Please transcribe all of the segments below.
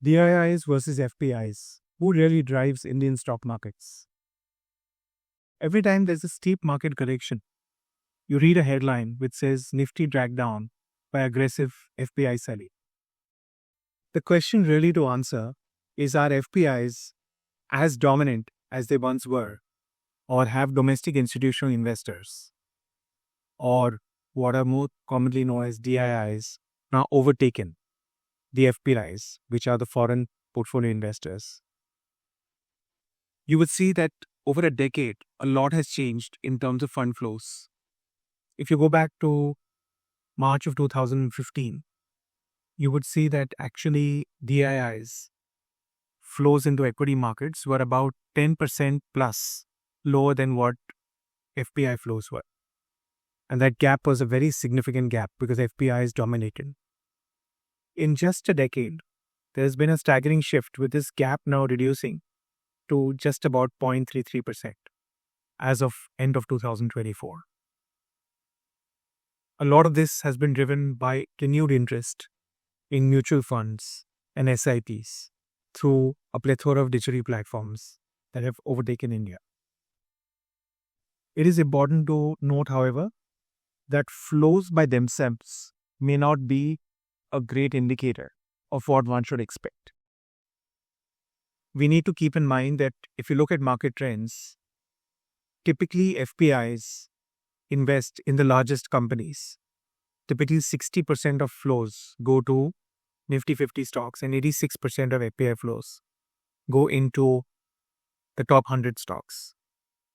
DIIs versus FPIs. Who really drives Indian stock markets? Every time there's a steep market correction, you read a headline which says Nifty dragged down by aggressive FPI selling. The question really to answer is, are FPIs as dominant as they once were, or have domestic institutional investors, or what are more commonly known as DIIs, now overtaken the FPIs, which are the foreign portfolio investors? You would see that over a decade, a lot has changed in terms of fund flows. If you go back to March of 2015, you would see that actually DIIs flows into equity markets were about 10% plus lower than what FPI flows were. And that gap was a very significant gap because FPIs dominated. In just a decade, there has been a staggering shift, with this gap now reducing to just about 0.33% as of end of 2024. A lot of this has been driven by renewed interest in mutual funds and SIPs through a plethora of digital platforms that have overtaken India. It is important to note, however, that flows by themselves may not be a great indicator of what one should expect. We need to keep in mind that if you look at market trends, typically FPIs invest in the largest companies. Typically 60% of flows go to Nifty 50 stocks and 86% of FPI flows go into the top 100 stocks.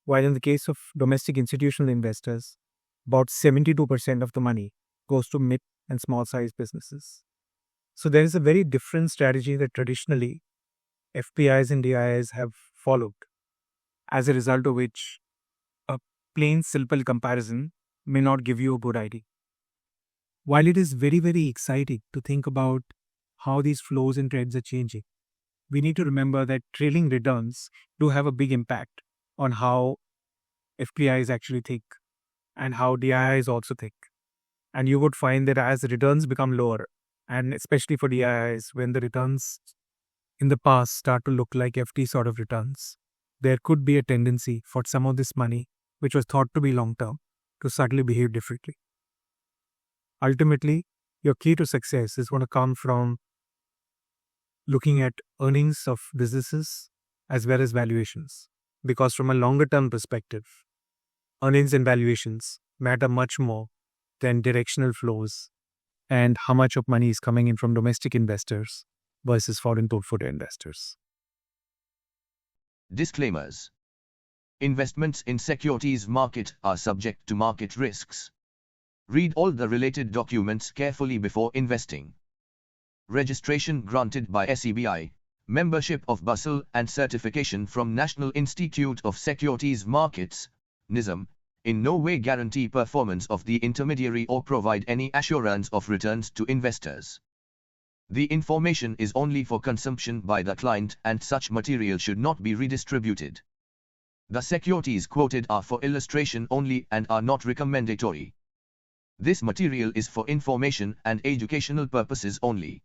While in the case of domestic institutional investors, about 72% of the money goes to mid and small size businesses. So there is a very different strategy that traditionally FPIs and DIIs have followed, as a result of which a plain simple comparison may not give you a good idea. While it is very, very exciting to think about how these flows and trends are changing, we need to remember that trailing returns do have a big impact on how FPIs actually think and how DIIs also think. And you would find that as returns become lower, and especially for DIIs, when the returns in the past start to look like FD sort of returns, there could be a tendency for some of this money, which was thought to be long-term, to suddenly behave differently. Ultimately, your key to success is going to come from looking at earnings of businesses as well as valuations. Because from a longer-term perspective, earnings and valuations matter much more than directional flows and how much of money is coming in from domestic investors versus foreign portfolio investors. Disclaimers. Investments in securities market are subject to market risks. Read all the related documents carefully before investing. Registration granted by SEBI, membership of BUSL and certification from National Institute of Securities Markets, NISM, in no way guarantee performance of the intermediary or provide any assurance of returns to investors. The information is only for consumption by the client and such material should not be redistributed. The securities quoted are for illustration only and are not recommendatory. This material is for information and educational purposes only.